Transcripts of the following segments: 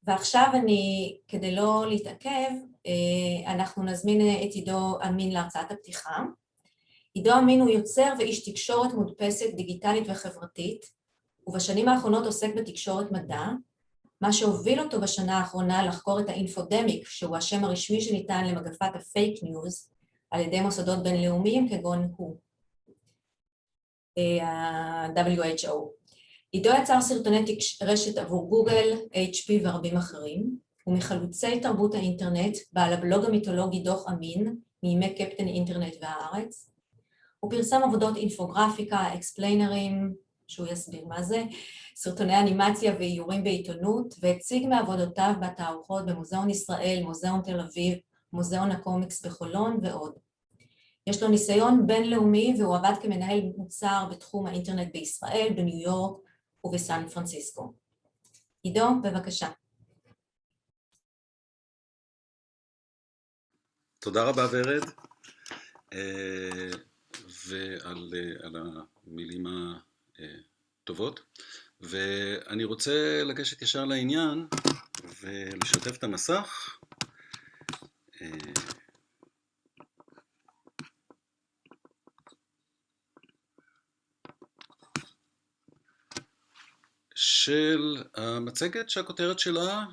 ועכשיו כדי לא להתעכב, אנחנו נזמין את עידו אמין להרצאת הפתיחה. עידו אמין הוא יוצר ואיש תקשורת מודפסת, דיגיטלית וחברתית, ובשנים האחרונות עוסק בתקשורת מדע, מה שהוביל אותו בשנה האחרונה לחקור את האינפודמיק, שהוא השם הרשמי שניתן למגפת הפייק ניוז, על ידי מוסדות בינלאומיים כגון ה-WHO. עידו יצר סרטוני רשת עבור גוגל, HP ורבים אחרים, ומחלוצי תרבות האינטרנט, בעל הבלוג המיתולוגי דוח אמין, מימי קפטן אינטרנט והארץ. הוא פרסם עבודות אינפוגרפיקה, אקספליינרים, שהוא יסביר מה זה, סרטוני אנימציה ואיורים בעיתונות, והציג מעבודותיו בתערוכות במוזיאון ישראל, מוזיאון תל אביב, מוזיאון הקומיקס בחולון ועוד. יש לו ניסיון בינלאומי והוא עבד כמנהל מוצר בתחום האינטרנט בישראל, בניו יורק ובסן פרנסיסקו. עידו, בבקשה. תודה רבה ורד, ועל המילים הטובות. ואני רוצה לגשת ישר לעניין ולשתף את המסך. של המצגת שהכותרת שלה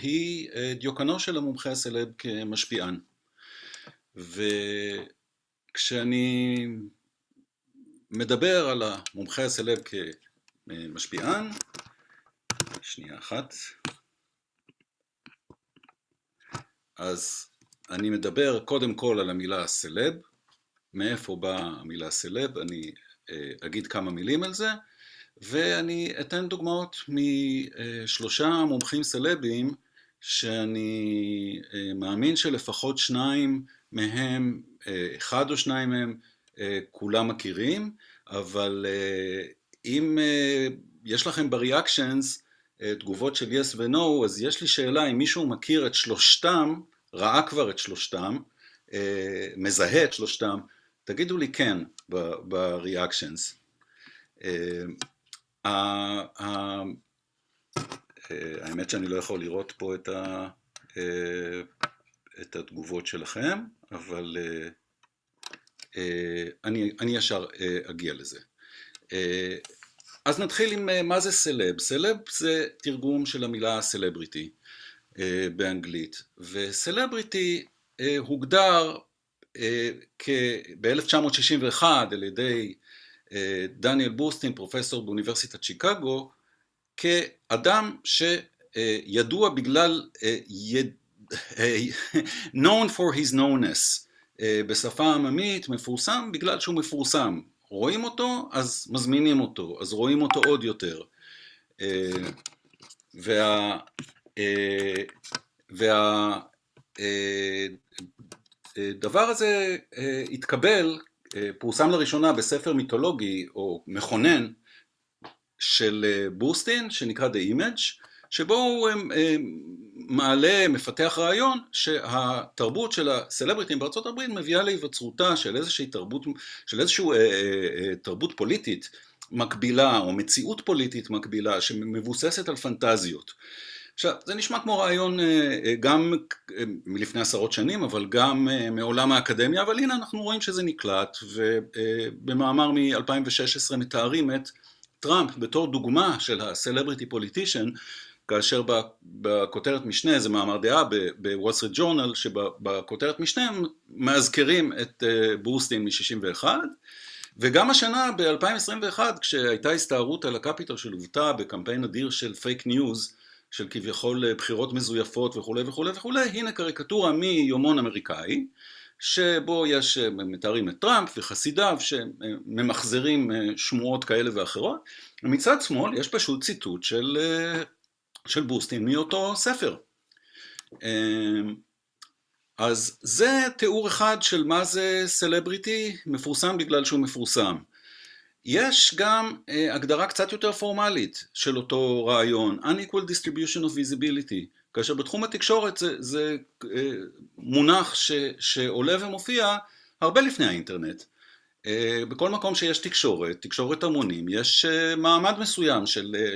היא דיוקנו של המומחה הסלב כמשפיען. וכשאני מדבר על המומחה הסלב כמשפיען, שנייה אחת, אז אני מדבר קודם כל על המילה סלב. מאיפה באה המילה סלב? אני אגיד כמה מילים על זה, ואני אתן דוגמאות משלושה מומחים סלבים שאני מאמין שלפחות שניים מהם, אחד או שניים מהם, כולם מכירים, אבל אם יש לכם בריאקשנס תגובות של yes ו-no, אז יש לי שאלה אם מישהו מכיר את שלושתם, ראה כבר את שלושתם, מזהה את שלושתם, תגידו לי כן בריאקשנס. האמת שאני לא יכול לראות פה את התגובות שלכם, אבל אני ישר אגיע לזה. אז נתחיל עם מה זה סלב. סלב זה תרגום של המילה סלבריטי באנגלית, וסלבריטי הוגדר ב-1961 על ידי דניאל בורסטין, פרופסור באוניברסיטת שיקגו, כאדם שידוע בגלל known for his knownness, בשפה עממית מפורסם בגלל שהוא מפורסם. רואים אותו אז מזמינים אותו, אז רואים אותו עוד יותר. והדבר הזה התקבל, פורסם לראשונה בספר מיתולוגי או מכונן של בורסטין שנקרא The Image, שבו הוא מעלה, מפתח רעיון שהתרבות של הסלבריטים בארצות הברית מביאה להיווצרותה של איזושהי תרבות פוליטית מקבילה או מציאות פוליטית מקבילה שמבוססת על פנטזיות. עכשיו, זה נשמע כמו רעיון גם מלפני עשרות שנים, אבל גם מעולם האקדמיה, אבל הנה אנחנו רואים שזה נקלט, ובמאמר מ-2016 מתארים את טראמפ בתור דוגמה של הסלבריטי פוליטישן, כאשר בכותרת משנה, זה מאמר דעה בוול סטריט ג'ורנל, שבכותרת משנה הם מאזכרים את בורסטין מ-61, וגם השנה ב-2021, כשהייתה הסתערות על הקפיטול שלוותה בקמפיין אדיר של פייק ניוז, של כביכול בחירות מזויפות וכו' וכו' וכו', הנה קריקטורה מיומון אמריקאי, שבו יש מתארים את טראמפ וחסידיו שממחזרים שמועות כאלה ואחרות, ומצד שמאל יש פשוט ציטוט של בורסטין מאותו ספר. אז זה תיאור אחד של מה זה סלבריטי, מפורסם בגלל שהוא מפורסם. יש גם הגדרה קצת יותר פורמלית של אותו רעיון, unequal distribution of visibility, כאשר בתחום התקשורת זה מונח שעולה ומופיע הרבה לפני האינטרנט. בכל מקום שיש תקשורת המונים, יש מעמד מסוים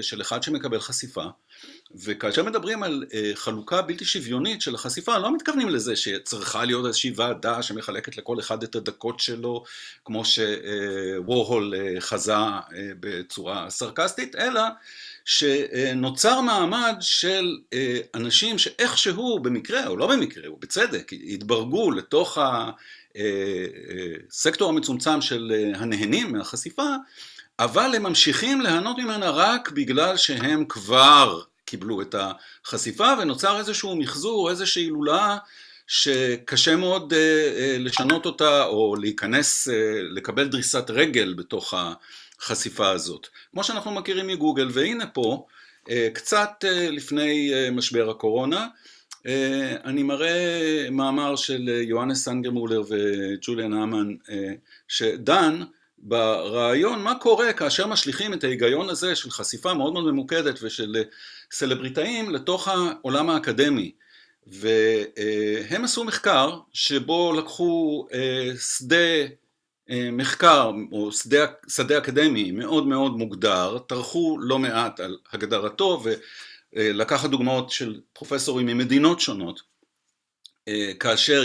של אחד שמקבל חשיפה, וכאשר מדברים על חלוקה בלתי שוויונית של החשיפה, לא מתכוונים לזה שצריכה להיות איזושהי ועדה שמחלקת לכל אחד את הדקות שלו, כמו שוורהול חזה בצורה סרקסטית, אלא שנוצר מעמד של אנשים שאיכשהו במקרה או לא במקרה, או בצדק, התברגו לתוך הסקטור המצומצם של הנהנים מהחשיפה, אבל הם ממשיכים ליהנות ממנה רק בגלל שהם כבר קיבלו את החשיפה, ונוצר איזשהו מחזור, איזושהי הילולה שקשה מאוד לשנות אותה או להיכנס, לקבל דריסת רגל בתוך החשיפה הזאת. כמו שאנחנו מכירים מגוגל, והנה פה, קצת לפני משבר הקורונה, אני מראה מאמר של יוהנס סנגרמולר וג'וליאן האמן, שדן ברעיון מה קורה כאשר משליכים את ההיגיון הזה של חשיפה מאוד מאוד ממוקדת ושל סלבריטאים לתוך העולם האקדמי. והם עשו מחקר שבו לקחו שדה מחקר או שדה אקדמי מאוד מאוד מוגדר, טרחו לא מעט על הגדרתו ולקחת דוגמאות של פרופסורים ממדינות שונות, כאשר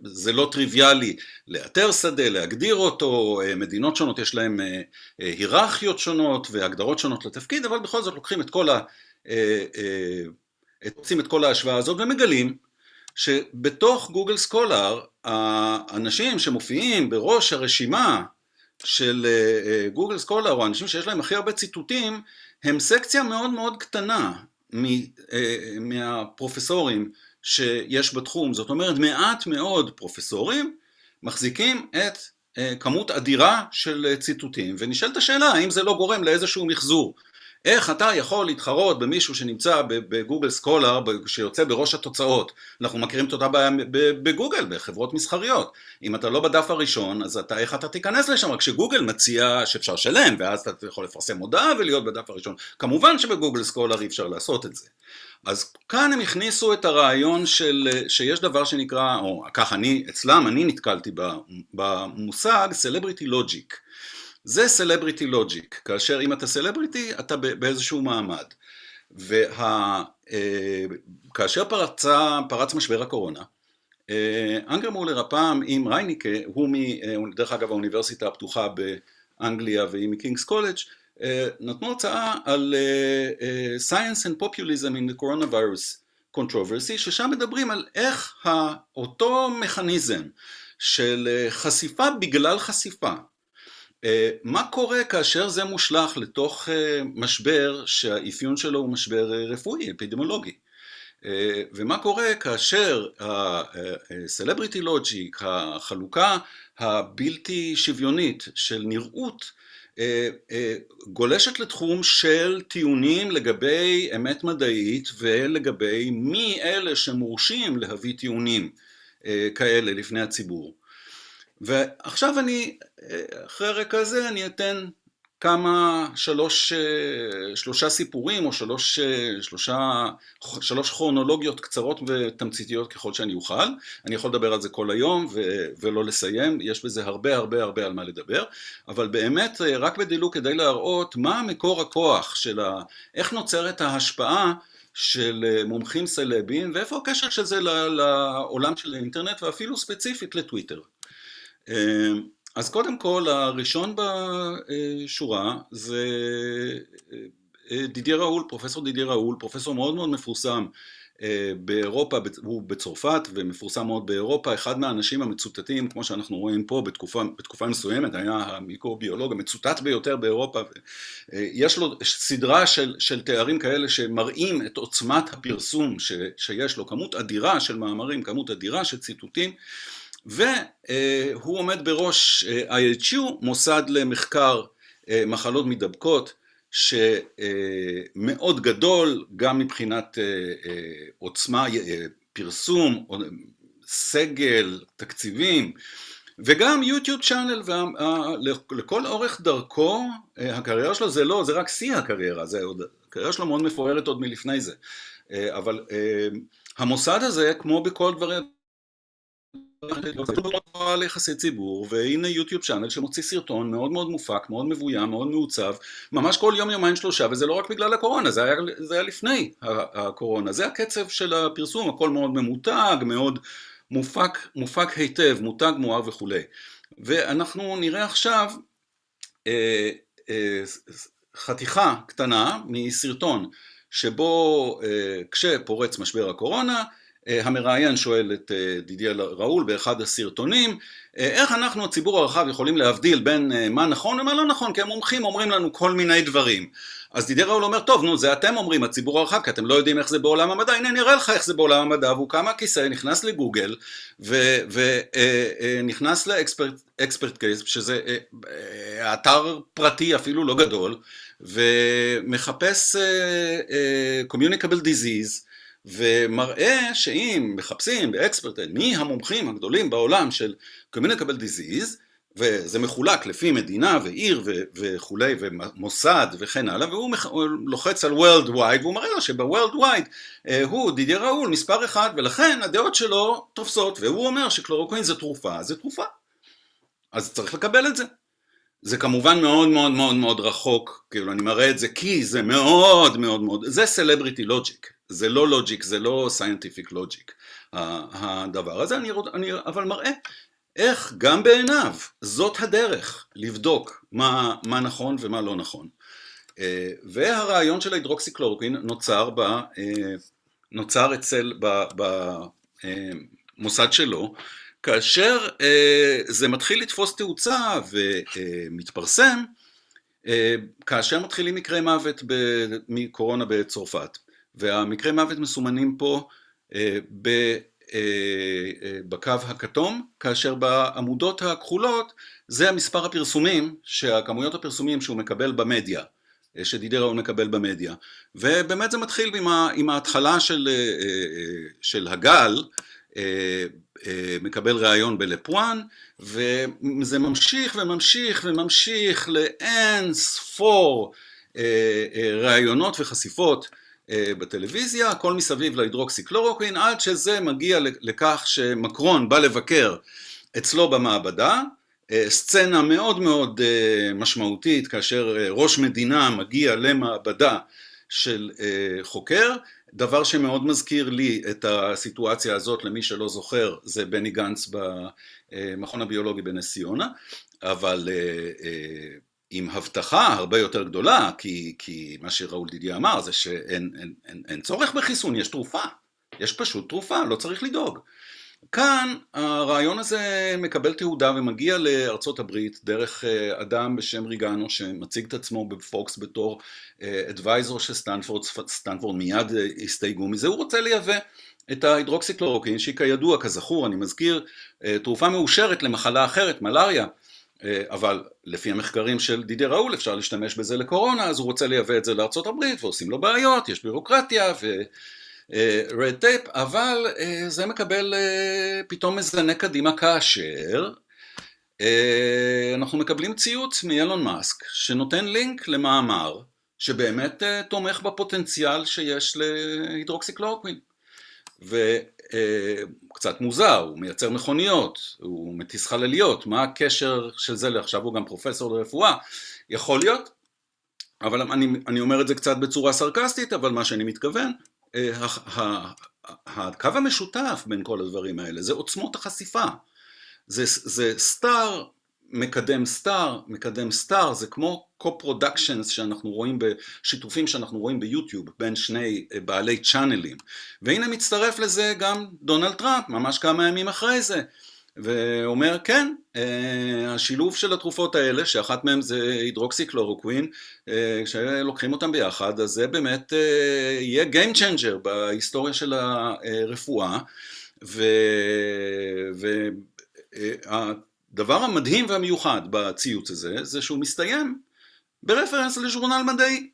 זה לא טריוויאלי לאתר שדה, להגדיר אותו, מדינות שונות יש להם היררכיות שונות והגדרות שונות לתפקיד, אבל בכל זאת לוקחים את כל ההשוואה הזאת ומגלים שבתוך גוגל סקולר, האנשים שמופיעים בראש הרשימה של גוגל סקולר, או האנשים שיש להם הכי הרבה ציטוטים, הם סקציה מאוד מאוד קטנה מהפרופסורים שיש בתחום. זאת אומרת, מעט מאוד פרופסורים מחזיקים את כמות אדירה של ציטוטים, ונשאלת השאלה, האם זה לא גורם לאיזשהו מחזור? איך אתה יכול להתחרות במישהו שנמצא בגוגל סקולר, שיוצא בראש התוצאות? אנחנו מכירים את אותה בעיה בגוגל, בחברות מסחריות. אם אתה לא בדף הראשון, אז איך אתה תיכנס לשם? רק שגוגל מציע שאפשר שלם, ואז אתה יכול לפרסם הודעה ולהיות בדף הראשון. כמובן שבגוגל סקולר אי אפשר לעשות את זה. אז כאן הם הכניסו את הרעיון שיש דבר שנקרא, או כך אצלם אני נתקלתי במושג Celebrity Logic. זה סלבריטי לוג'יק, כאשר אם אתה סלבריטי אתה באיזשהו מעמד, וכאשר פרץ משבר הקורונה, אנגרמולר הפעם עם רייניקה, הוא דרך אגב האוניברסיטה הפתוחה באנגליה והיא מקינגס קולג', נתנו הצעה על Science and Populism in the Coronavirus Controversy, ששם מדברים על איך אותו מכניזם של חשיפה בגלל חשיפה, מה קורה כאשר זה מושלך לתוך משבר שהאפיון שלו הוא משבר רפואי, אפידמיולוגי? ומה קורה כאשר הסלבריטי לוג'יק, החלוקה הבלתי שוויונית של נראות, גולשת לתחום של טיעונים לגבי אמת מדעית ולגבי מי אלה שמורשים להביא טיעונים כאלה לפני הציבור. ועכשיו אחרי הרקע הזה אני אתן שלושה סיפורים או שלוש כרונולוגיות קצרות ותמציתיות ככל שאני אוכל. אני יכול לדבר על זה כל היום ולא לסיים, יש בזה הרבה על מה לדבר, אבל באמת רק בדילוג כדי להראות מה מקור הכוח של איך נוצרת ההשפעה של מומחים סלבים, ואיפה הקשר של זה לעולם של האינטרנט ואפילו ספציפית לטוויטר. אז קודם כל, הראשון בשורה זה דידייר ראול, פרופסור דידייר ראול, פרופסור מאוד מאוד מפורסם באירופה, הוא בצרפת ומפורסם מאוד באירופה, אחד מהאנשים המצוטטים, כמו שאנחנו רואים פה, בתקופה מסוימת, היה המיקרוביולוג המצוטט ביותר באירופה, יש לו סדרה של תארים כאלה שמראים את עוצמת הפרסום שיש לו, כמות אדירה של מאמרים, כמות אדירה של ציטוטים, והוא עומד בראש IHU, מוסד למחקר מחלות מדבקות, שמאוד גדול גם מבחינת עוצמה, פרסום, סגל, תקציבים, וגם יוטיוב צ'אנל, לכל אורך דרכו, הקריירה שלו זה רק שיא הקריירה, הקריירה שלו מאוד מפוארת עוד מלפני זה, אבל המוסד הזה, כמו בכל דברים ליחסי ציבור, והנה יוטיוב צ'אנל שמוציא סרטון מאוד מאוד מופק, מאוד מבוים, מאוד מעוצב, ממש כל יום, יומיים, שלושה, וזה לא רק בגלל הקורונה, זה היה לפני הקורונה, זה הקצב של הפרסום, הכל מאוד ממותג, מאוד מופק היטב, מותג, מואר וכולי. ואנחנו נראה עכשיו חתיכה קטנה מסרטון שבו כשפורץ משבר הקורונה, המראיין שואל את דידיה ראול באחד הסרטונים, איך אנחנו הציבור הרחב יכולים להבדיל בין מה נכון ומה לא נכון, כי המומחים אומרים לנו כל מיני דברים. אז דידיה ראול אומר, טוב, נו, זה אתם אומרים, הציבור הרחב, כי אתם לא יודעים איך זה בעולם המדע, הנה נראה לך איך זה בעולם המדע, והוא קם מהכיסא, נכנס לגוגל, ונכנס לאקספרט קייס, שזה אתר פרטי אפילו לא גדול, ומחפש communicable disease, ומראה שאם מחפשים באקספרט מי המומחים הגדולים בעולם של communicable disease, וזה מחולק לפי מדינה ועיר וכולי ומוסד וכן הלאה, והוא לוחץ על worldwide והוא מראה לו שב-worldwide הוא דידיה ראול מספר אחד, ולכן הדעות שלו תופסות, והוא אומר שקלורוקווין זה תרופה, זה תרופה, אז צריך לקבל את זה. זה כמובן מאוד מאוד מאוד מאוד רחוק, כאילו אני מראה את זה כי זה מאוד מאוד מאוד, זה celebrity logic, זה לא logic, זה לא scientific logic, הדבר הזה. אני אבל מראה איך גם בעיניו זאת הדרך לבדוק מה נכון ומה לא נכון. והרעיון של ההידרוקסיקלורוקווין נוצר במוסד שלו, כאשר זה מתחיל לתפוס תאוצה ומתפרסם, כאשר מתחילים מקרי מוות מקורונה בצרפת, והמקרי מוות מסומנים פה בקו הכתום, כאשר בעמודות הכחולות זה המספר הפרסומים, כמויות הפרסומים שהוא מקבל במדיה, שדידיה ראול מקבל במדיה, ובאמת זה מתחיל עם ההתחלה של הגל, מקבל ראיון בלפואן, וזה ממשיך וממשיך וממשיך לאין ספור ראיונות וחשיפות בטלוויזיה, הכל מסביב להידרוקסיקלורוקווין, עד שזה מגיע לכך שמקרון בא לבקר אצלו במעבדה, סצנה מאוד מאוד משמעותית, כאשר ראש מדינה מגיע למעבדה של חוקר, דבר שמאוד מזכיר לי את הסיטואציה הזאת, למי שלא זוכר, זה בני גנץ במכון הביולוגי בנס ציונה, אבל עם הבטחה הרבה יותר גדולה, כי מה שראול דידיה אמר זה שאין צורך בחיסון, יש תרופה, יש פשוט תרופה, לא צריך לדאוג. כאן הרעיון הזה מקבל תהודה ומגיע לארצות הברית דרך אדם בשם ריגנו שמציג את עצמו בפוקס בתור אדוויזור של סטנפורד מיד הסתייגו מזה, הוא רוצה לייבא את ההידרוקסיקלורוקווין שהיא כידוע כזכור, אני מזכיר, תרופה מאושרת למחלה אחרת, מלריה, אבל לפי המחקרים של דידיה ראול אפשר להשתמש בזה לקורונה, אז הוא רוצה לייבא את זה לארצות הברית ועושים לו בעיות, יש בירוקרטיה red tape, אבל זה מקבל פתאום מזנק קדימה כאשר אנחנו מקבלים ציוץ מאילון מאסק שנותן לינק למאמר שבאמת תומך בפוטנציאל שיש להידרוקסיקלורוקווין, וקצת מוזר, הוא מייצר מכוניות, הוא מטיס חלליות, מה הקשר של זה לעכשיו הוא גם פרופסור לרפואה, יכול להיות, אבל אני אומר את זה קצת בצורה סרקסטית, אבל מה שאני מתכוון, הקו המשותף בין כל הדברים האלה זה עוצמות החשיפה, זה סטאר מקדם סטאר מקדם סטאר, זה כמו קו-פרודקשנס שאנחנו רואים בשיתופים שאנחנו רואים ביוטיוב בין שני בעלי צ'אנלים, והנה מצטרף לזה גם דונלד טראמפ ממש כמה ימים אחרי זה, ואומר כן, השילוב של התרופות האלה, שאחת מהן זה הידרוקסיקלורוקווין, כשלוקחים אותם ביחד, אז זה באמת יהיה game changer בהיסטוריה של הרפואה, והדבר המדהים והמיוחד בציוץ הזה, זה שהוא מסתיים ברפרנס לז'ורנל מדעי.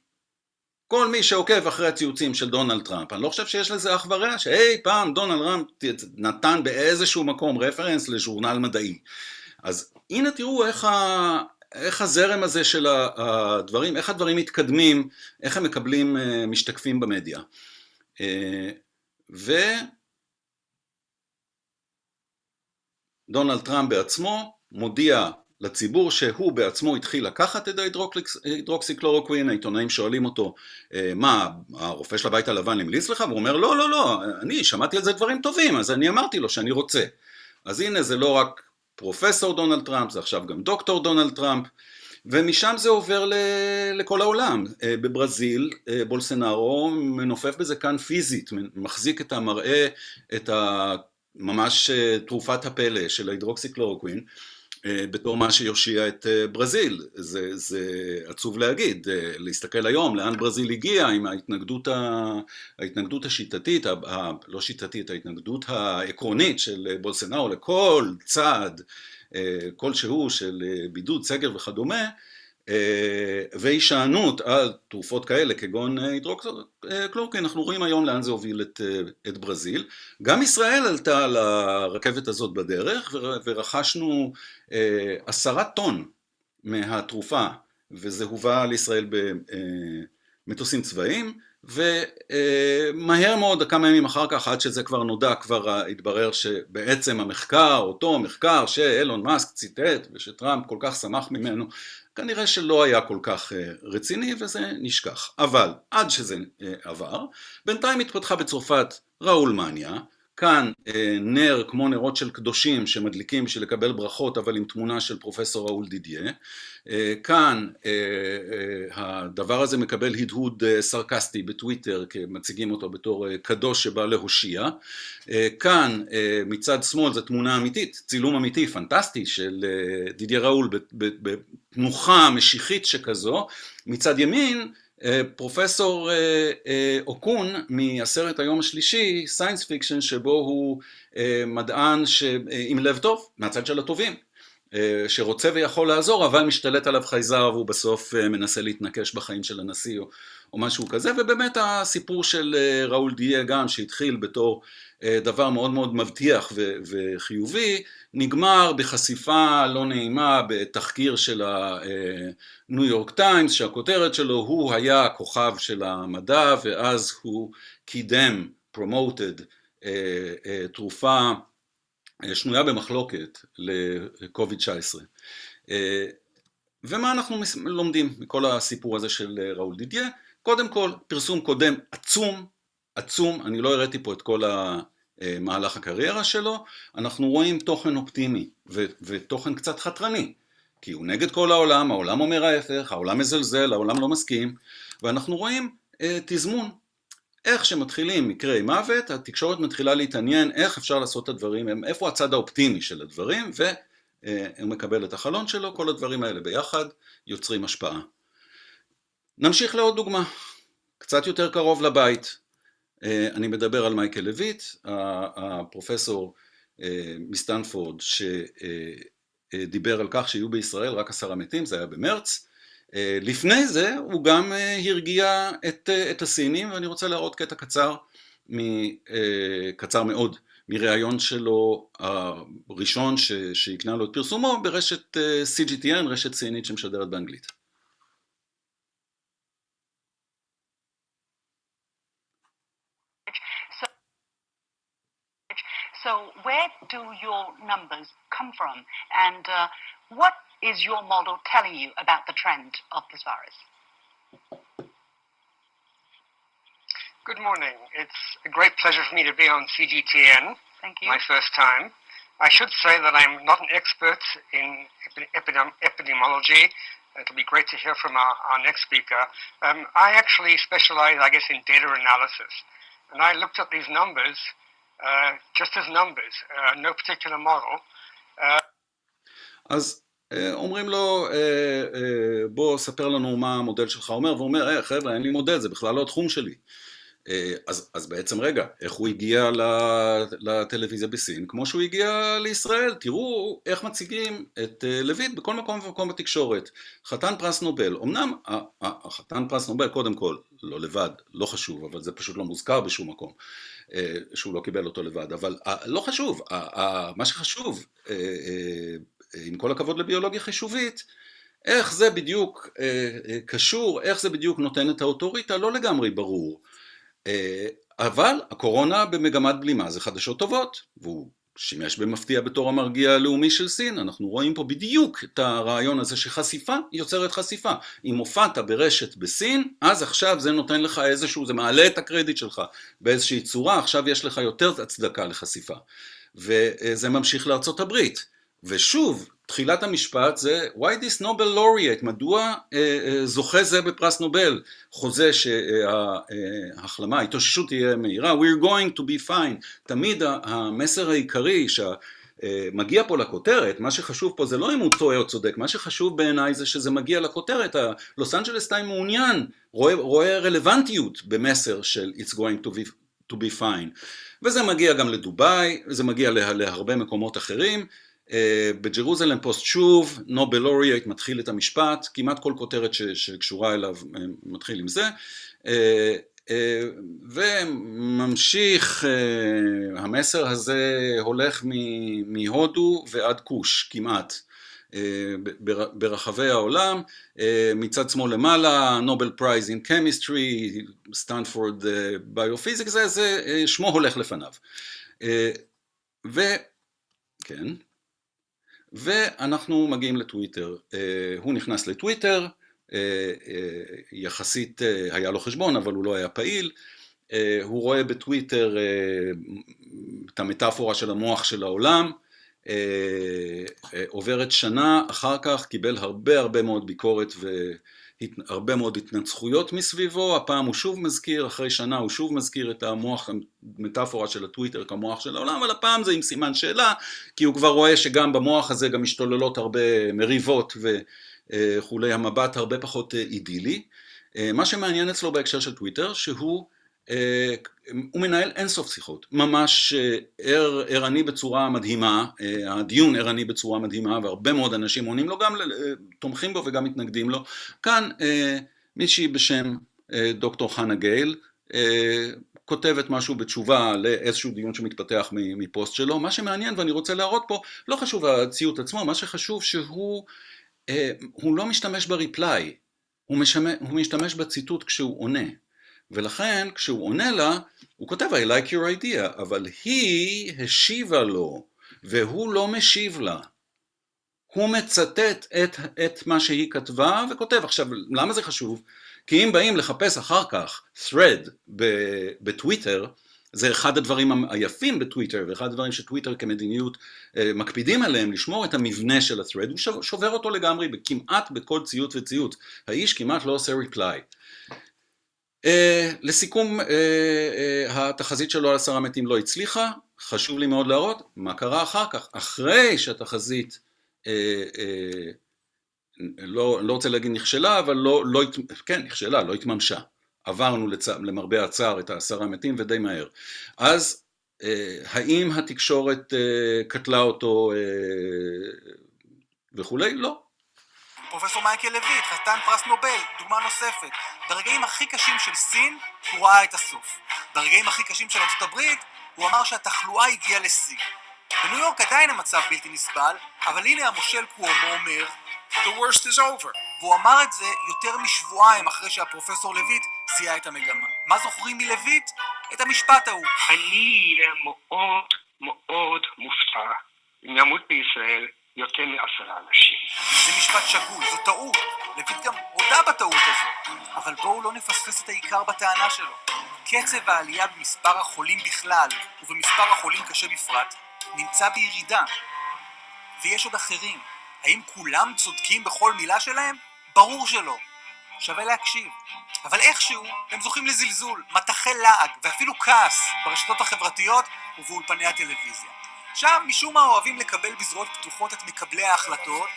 כל מי שעוקב אחרי הציוצים של דונלד טראמפ, אני לא חושב שיש לזה אח ורע, שאי פעם דונלד טראמפ נתן באיזשהו מקום רפרנס לז'ורנל מדעי. אז הנה תראו איך הזרם הזה של הדברים, איך הדברים מתקדמים, איך הם מקבלים משתקפים במדיה. דונלד טראמפ בעצמו מודיע לציבור שהוא בעצמו התחיל לקחת את ההידרוקסיקלורוקווין. העיתונאים שואלים אותו, מה, הרופא של הבית הלבן המליץ לך? והוא אומר, לא, לא, לא, אני שמעתי על זה דברים טובים, אז אני אמרתי לו שאני רוצה. אז הנה, זה לא רק פרופסור דונלד טראמפ, זה עכשיו גם דוקטור דונלד טראמפ, ומשם זה עובר לכל העולם. בברזיל, בולסנארו מנופף בזה כאן פיזית, מחזיק את המראה, את ממש תרופת הפלא של ההידרוקסיקלורוקווין, בתור מה שיושיע את ברזיל. זה עצוב להגיד, להסתכל היום לאן ברזיל הגיע עם ההתנגדות השיטתית, לא שיטתית, ההתנגדות העקרונית של בולסנארו לכל צעד כלשהו של בידוד, סגר וכדומה, והישענות על תרופות כאלה כגון הידרוקסיקלורוקווין. אנחנו רואים היום לאן זה הוביל את ברזיל. גם ישראל עלתה לרכבת הזאת בדרך, ורכשנו 10 טון מהתרופה, וזה הובא לישראל במטוסים צבאיים, ומהר מאוד, כמה ימים אחר כך, עד שזה כבר נודע, כבר התברר שבעצם המחקר, אותו מחקר שאילון מאסק ציטט ושטראמפ כל כך שמח ממנו, כנראה שלא היה כל כך רציני, וזה נשכח. אבל עד שזה עבר, בינתיים התפתחה בצרפת ראולמניה, כאן נר כמו נרות של קדושים שמדליקים בשביל לקבל ברכות, אבל עם תמונה של פרופסור ראול דידיה. כאן הדבר הזה מקבל הדהוד סרקסטי בטוויטר, כי מציגים אותו בתור קדוש שבא להושיע. כאן מצד שמאל זו תמונה אמיתית, צילום אמיתי פנטסטי של דידיה ראול בתנוחה משיחית שכזו. מצד ימין פרופסור אוקון מהסרט היום השלישי, סיינס פיקשן, שבו הוא מדען עם לב טוב, מהצד של הטובים, שרוצה ויכול לעזור, אבל משתלט עליו חייזר, והוא בסוף מנסה להתנקש בחיים של הנשיא או משהו כזה. ובאמת הסיפור של ראול דייה גם, שהתחיל בתור דבר מאוד מאוד מבטיח וחיובי, נגמר בחשיפה לא נעימה בתחקיר של הניו יורק טיימס, שהכותרת שלו הוא היה הכוכב של המדע, ואז הוא קידם, promoted, תרופה שנויה במחלוקת לקוביד-19. ומה אנחנו לומדים מכל הסיפור הזה של ראול דידיה? קודם כל, פרסום קודם עצום, אני לא הראיתי פה את כל מהלך הקריירה שלו. אנחנו רואים תוכן אופטימי ותוכן קצת חתרני, כי הוא נגד כל העולם, העולם אומר ההפך, העולם מזלזל, העולם לא מסכים, ואנחנו רואים תזמון. איך שמתחילים מקרי מוות, התקשורת מתחילה להתעניין איך אפשר לעשות את הדברים, איפה הצד האופטימי של הדברים, והוא מקבל את החלון שלו. כל הדברים האלה ביחד יוצרים השפעה. נמשיך לעוד דוגמה, קצת יותר קרוב לבית. אני מדבר על מייקל לויט, הפרופסור מסטנפורד, שדיבר על כך שיהיו בישראל רק 10 מתים, זה היה במרץ. לפני זה הוא גם הרגיע את הסינים, ואני רוצה להראות קטע קצר מאוד מראיון שלו הראשון שהקנה לו את פרסומו ברשת CGTN, רשת סינית שמשדרת באנגלית. So where do your numbers come from, and what is your model telling you about the trend of this virus? Good morning. It's a great pleasure for me to be on CGTN. Thank you. My first time. I should say that I'm not an expert in epidemiology. It'll be great to hear from our next speaker. I actually specialize, I guess, in data analysis. And I looked at these numbers just as numbers, no particular model. אז אומרים לו, בוא ספר לנו מה המודל שלך אומר, והוא אומר, חבר'ה, אין לי מודל, זה בכלל לא התחום שלי. אז בעצם רגע, איך הוא הגיע לטלוויזיה בסין, כמו שהוא הגיע לישראל? תראו איך מציגים את לויט בכל מקום ומקום בתקשורת. חתן פרס נובל, אמנם החתן פרס נובל קודם כל, לא לבד, לא חשוב, אבל זה פשוט לא מוזכר בשום מקום, שהוא לא קיבל אותו לבד, אבל לא חשוב, מה שחשוב, עם כל הכבוד לביולוגיה חישובית, איך זה בדיוק קשור, איך זה בדיוק נותן את האוטוריטה, לא לגמרי ברור. אבל הקורונה במגמת בלימה זה חדשות טובות, והוא שימש במפתיע בתור המרגיע הלאומי של סין. אנחנו רואים פה בדיוק את הרעיון הזה שחשיפה יוצרת חשיפה. אם הופעת ברשת בסין, אז עכשיו זה נותן לך איזשהו, זה מעלה את הקרדיט שלך באיזושהי צורה, עכשיו יש לך יותר הצדקה לחשיפה. וזה ממשיך לארצות הברית. ושוב, תחילת המשפט זה why this Nobel laureate, מדוע זוכה זה בפרס נובל, חוזה שההחלמה, ההתאוששות תהיה מהירה, we're going to be fine. תמיד המסר העיקרי שמגיע פה לכותרת, מה שחשוב פה זה לא אם הוא טועה או צודק, מה שחשוב בעיניי זה שזה מגיע לכותרת, לוס אנג'לס טיים מעוניין, רואה רלוונטיות במסר של it's going to be fine. וזה מגיע גם לדובאי, זה מגיע להרבה מקומות אחרים, בג'רוזלם פוסט שוב, נובל לורייט מתחיל את המשפט, כמעט כל כותרת שקשורה אליו מתחיל עם זה, וממשיך, המסר הזה הולך מהודו ועד כוש כמעט, ברחבי העולם, מצד שמאל למעלה, נובל פרייז אין קמיסטרי, סטנפורד ביופיזיקס, זה שמו הולך לפניו. וכן, ואנחנו מגיעים לטוויטר, הוא נכנס לטוויטר, יחסית היה לו חשבון אבל הוא לא היה פעיל, הוא רואה בטוויטר את המטאפורה של המוח של העולם, עוברת שנה אחר כך, קיבל הרבה מאוד ביקורת והרבה מאוד התנצחויות מסביבו, הפעם הוא שוב מזכיר, אחרי שנה הוא שוב מזכיר את המוח, המטאפורה של הטוויטר כמוח של העולם, אבל הפעם זה עם סימן שאלה, כי הוא כבר רואה שגם במוח הזה גם משתוללות הרבה מריבות וכולי, המבט הרבה פחות אידילי. מה שמעניין אצלו בהקשר של טוויטר, שהוא מנהל אינסוף שיחות, ממש ערני בצורה מדהימה, הדיון ערני בצורה מדהימה, והרבה מאוד אנשים עונים לו, גם תומכים בו וגם מתנגדים לו. כאן מישהי בשם דוקטור חנה גייל, כותבת משהו בתשובה לאיזשהו דיון שמתפתח מפוסט שלו. מה שמעניין ואני רוצה להראות פה, לא חשוב הציוט עצמו, מה שחשוב שהוא לא משתמש בריפליי, הוא משתמש בציטוט כשהוא עונה. ולכן כשהוא עונה לה, הוא כותב I like your idea, אבל היא השיבה לו, והוא לא משיב לה. הוא מצטט את מה שהיא כתבה וכותב. עכשיו, למה זה חשוב? כי אם באים לחפש אחר כך thread בטוויטר, זה אחד הדברים היפים בטוויטר, ואחד הדברים שטוויטר כמדיניות מקפידים עליהם, לשמור את המבנה של ה-thread, הוא שובר אותו לגמרי כמעט בכל ציוט וציוט. האיש כמעט לא עושה reply. לסיכום, התחזית שלו על 10 מתים לא הצליחה, חשוב לי מאוד להראות מה קרה אחר כך, אחרי שהתחזית, לא רוצה להגיד נכשלה, אבל כן, נכשלה, לא התממשה, עברנו למרבה הצער את 10 מתים ודי מהר. אז האם התקשורת קטלה אותו וכולי? לא. פרופסור מייקל לויט, חתן פרס נובל, דוגמה נוספת. ברגעים הכי קשים של סין, הוא ראה את הסוף. ברגעים הכי קשים של ארצות הברית, הוא אמר שהתחלואה הגיעה לשיא. בניו יורק עדיין המצב בלתי נסבל, אבל הנה המושל קוומו אומר, The worst is over. והוא אמר את זה יותר משבועיים אחרי שהפרופסור לויט זיהה את המגמה. מה זוכרים מלויט? את המשפט ההוא. אני מאוד מאוד מופתע אם ימות בישראל יותר מ10 אנשים. זה משפט שגוי, זו טעות. לויט גם הודה בטעות הזו. אבל בואו לא נפספס את העיקר בטענה שלו. קצב העלייה במספר החולים בכלל ובמספר החולים קשה בפרט נמצא בירידה. ויש עוד אחרים. האם כולם צודקים בכל מילה שלהם? ברור שלא. שווה להקשיב. אבל איכשהו הם זוכים לזלזול, מטחי לעג ואפילו כעס ברשתות החברתיות ובאולפני הטלוויזיה. שם משום מה אוהבים לקבל בזרועות פתוחות את מקבלי ההחלטות,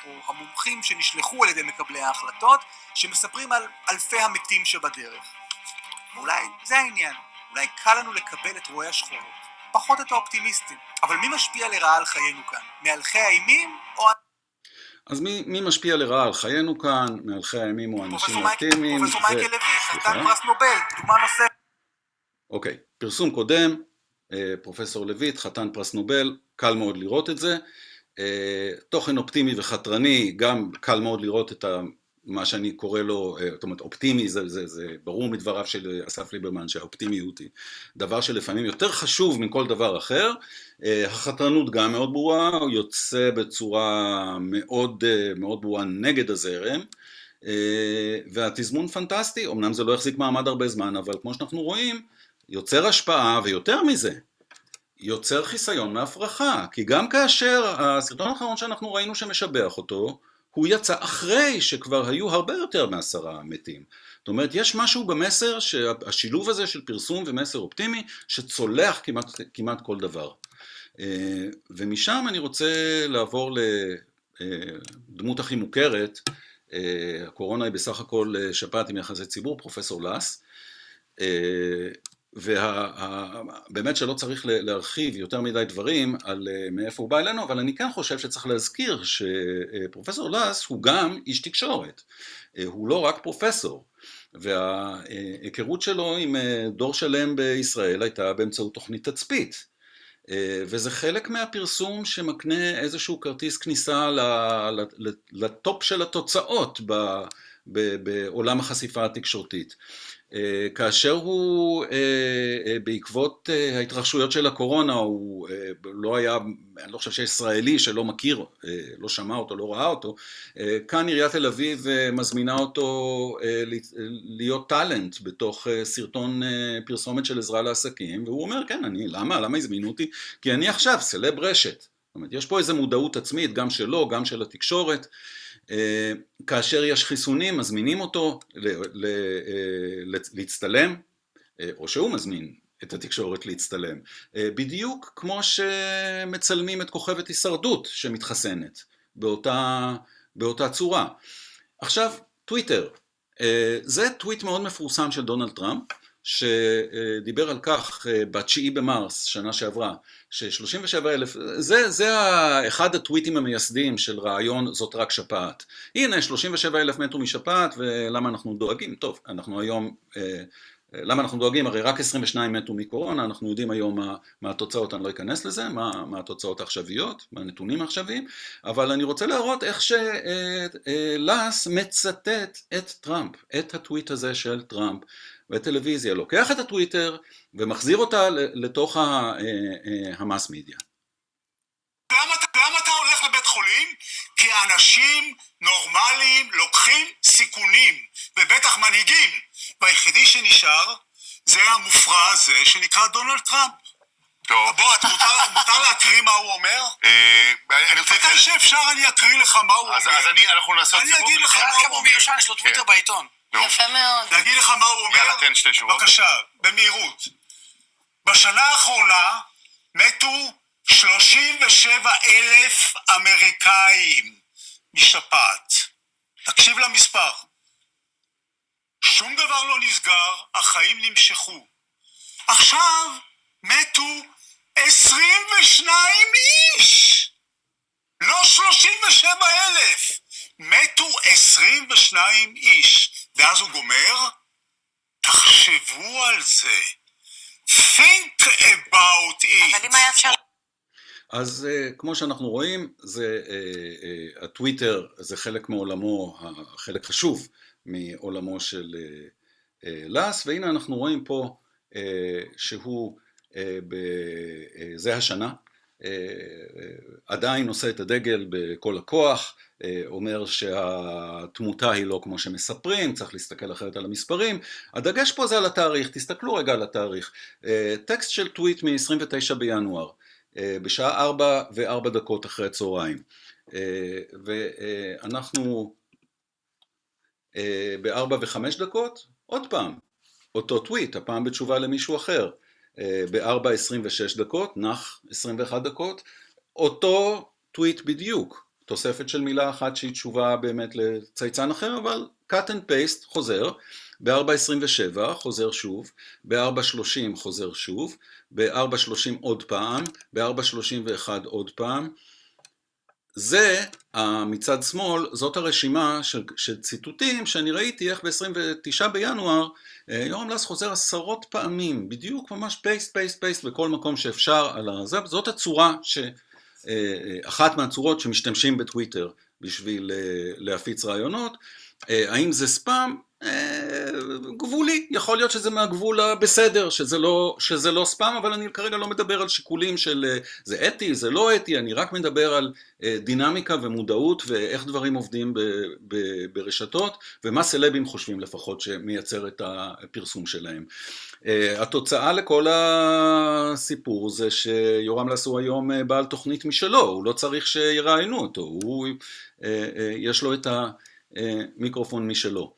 או המומחים שנשלחו על ידי מקבלי ההחלטות, שמספרים על אלפי המתים שבדרך. ואולי זה העניין, אולי קל לנו לקבל את רואי השחורות, פחות את האופטימיסטים. אבל מי משפיע לרעה על חיינו כאן? מהלכי האימים או... אז מי משפיע לרעה על חיינו כאן, מהלכי הימים או אנשים אופטימיים? פרופסור מייקל לויט, חתן פרס נובל, דוגמה נוספת. אוקיי, פרסום קודם, פרופסור לויט, חתן פרס נובל, קל מאוד לראות את זה. תוכן אופטימי וחתרני, גם קל מאוד לראות את מה שאני קורא לו, זאת אומרת, אופטימי, זה ברור מדבריו של אסף ליברמן שהאופטימיות היא דבר שלפעמים יותר חשוב מכל דבר אחר. החתרנות גם מאוד ברורה, הוא יוצא בצורה מאוד מאוד ברורה נגד הזרם, והתזמון פנטסטי, אמנם זה לא החזיק מעמד הרבה זמן, אבל כמו שאנחנו רואים, יוצר השפעה, ויותר מזה, יוצר חיסיון מהפרחה, כי גם כאשר הסרטון האחרון שאנחנו ראינו שמשבח אותו, הוא יצא אחרי שכבר היו הרבה יותר מ10 מתים. זאת אומרת, יש משהו במסר, שהשילוב הזה של פרסום ומסר אופטימי, שצולח כמעט כל דבר. ומשם אני רוצה לעבור לדמות הכי מוכרת, הקורונה היא בסך הכל שפעת עם יחסי ציבור, פרופסור לס, ובאמת שלא צריך להרחיב יותר מדי דברים על מאיפה הוא בא אלינו, אבל אני כן חושב שצריך להזכיר שפרופסור לס הוא גם איש תקשורת, הוא לא רק פרופסור, וההיכרות שלו עם דור שלם בישראל הייתה באמצעות תוכנית תצפית, וזה חלק מהפרסום שמקנה איזשהו כרטיס כניסה לטופ של התוצאות בעולם החשיפה התקשורתית. כאשר הוא בעקבות ההתרחשויות של הקורונה, הוא לא היה, אני לא חושב שישראלי שלא מכיר, לא שמע אותו, לא ראה אותו, כאן עיריית תל אביב מזמינה אותו להיות טלנט בתוך סרטון פרסומת של עזרה לעסקים, והוא אומר, כן, למה הזמינו אותי? כי אני עכשיו סלב רשת. זאת אומרת, יש פה איזו מודעות עצמית, גם שלו, גם של התקשורת, כאשר יש חיסונים, מזמינים אותו להצטלם, או שהוא מזמין את התקשורת להצטלם, בדיוק כמו שמצלמים את כוכבת הישרדות שמתחסנת, באותה צורה. עכשיו, טוויטר, זה טוויט מאוד מפורסם של דונלד טראמפ, שדיבר על כך ב9 במרס, שנה שעברה, ש37,000, זה אחד הטוויטים המייסדים של רעיון זאת רק שפעת. הנה 37,000 מתו משפעת, ולמה אנחנו דואגים? טוב, אנחנו היום, למה אנחנו דואגים? הרי רק 22 מתו מקורונה, אנחנו יודעים היום מה התוצאות, אני לא אכנס לזה, מה התוצאות העכשוויות, מה הנתונים העכשוויים, אבל אני רוצה להראות איך שלס מצטט את טראמפ, את הטוויט הזה של טראמפ, בטלוויזיה, לוקח את הטוויטר ומחזיר אותה לתוך המס מדיה. למה אתה הולך לבית חולים? כי אנשים נורמליים לוקחים סיכונים, ובטח מנהיגים, והיחידי שנשאר זה המופרע הזה שנקרא דונלד טראמפ. טוב. בוא, מותר להקריא מה הוא אומר? אני רוצה... אתה שאפשר אני אקריא לך מה הוא אומר. אז אנחנו נעשה סיבוב. אני אגיד לך מה הוא אומר. יש לו טוויטר בעיתון. יפה מאוד. להגיד לך מה הוא אומר? יאללה, תן שתי שורות. בבקשה, במהירות. בשנה האחרונה מתו 37,000 אמריקאים משפעת. תקשיב למספר. שום דבר לא נסגר, החיים נמשכו. עכשיו מתו 22 איש. לא 37,000. מתו 22 איש. ואז הוא גומר, תחשבו על זה. Think about it. אבל אם היה אפשר... אז כמו שאנחנו רואים, הטוויטר זה חלק מעולמו, חלק חשוב מעולמו של לס, והנה אנחנו רואים פה שהוא, זה השנה, עדיין נושא את הדגל בכל הכוח, אומר שהתמותה היא לא כמו שמספרים, צריך להסתכל אחרת על המספרים, הדגש פה זה על התאריך, תסתכלו רגע על התאריך, טקסט של טוויט מ-29 בינואר, בשעה 4:04 אחרי הצהריים, ואנחנו ב-4:05, עוד פעם, אותו טוויט, הפעם בתשובה למישהו אחר, ב-4:26, נח 21 דקות, אותו טוויט בדיוק, תוספת של מילה אחת שהיא תשובה באמת לצייצן אחר, אבל cut and paste חוזר, ב-4:27 חוזר שוב, ב-4:30 חוזר שוב, ב-4:30 עוד פעם, ב-4:31 עוד פעם, זה מצד שמאל, זאת הרשימה של ציטוטים שאני ראיתי איך ב-29 בינואר, יורם לס חוזר עשרות פעמים, בדיוק ממש פייסט בכל מקום שאפשר על זה, זאת הצורה, אחת מהצורות שמשתמשים בטוויטר בשביל להפיץ רעיונות, האם זה ספאם? גבולי, יכול להיות שזה מהגבול הבסדר, שזה לא ספאם, אבל אני כרגע לא מדבר על שיקולים של זה אתי, זה לא אתי, אני רק מדבר על דינמיקה ומודעות ואיך דברים עובדים ברשתות, ומה סלבים חושבים לפחות שמייצר את הפרסום שלהם. התוצאה לכל הסיפור זה שיורם לס הוא היום בעל תוכנית משלו, הוא לא צריך שיראיינו אותו, יש לו את המיקרופון משלו.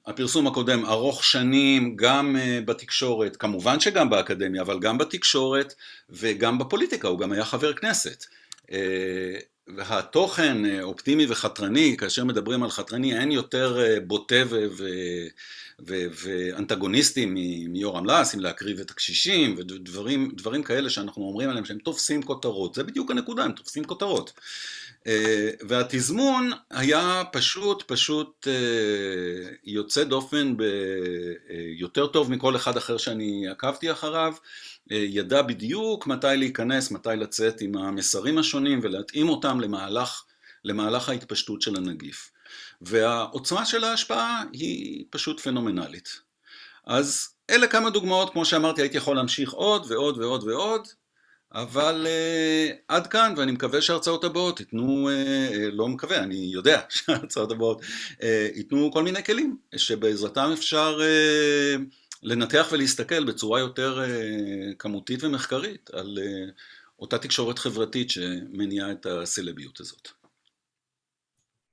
הפרסום הקודם ארוך שנים גם בתקשורת, כמובן שגם באקדמיה, אבל גם בתקשורת וגם בפוליטיקה, הוא גם היה חבר כנסת. והתוכן אופטימי וחתרני, כאשר מדברים על חתרני, אין יותר בוטה ואנטגוניסטי מיורם לס, אם להקריב את הקשישים, ודברים כאלה שאנחנו אומרים עליהם שהם תופסים כותרות, זה בדיוק הנקודה, הם תופסים כותרות. והתזמון היה פשוט יוצא דופן יותר טוב מכל אחד אחר שאני עקבתי אחריו, ידע בדיוק מתי להיכנס, מתי לצאת עם המסרים השונים ולהתאים אותם למהלך ההתפשטות של הנגיף. והעוצמה של ההשפעה היא פשוט פנומנלית. אז אלה כמה דוגמאות, כמו שאמרתי, הייתי יכול להמשיך עוד ועוד ועוד ועוד, אבל עד כאן, ואני מקווה שההרצאות הבאות ייתנו, לא מקווה, אני יודע שההרצאות הבאות ייתנו כל מיני כלים, שבעזרתם אפשר לנתח ולהסתכל בצורה יותר כמותית ומחקרית על אותה תקשורת חברתית שמניעה את הסלביות הזאת.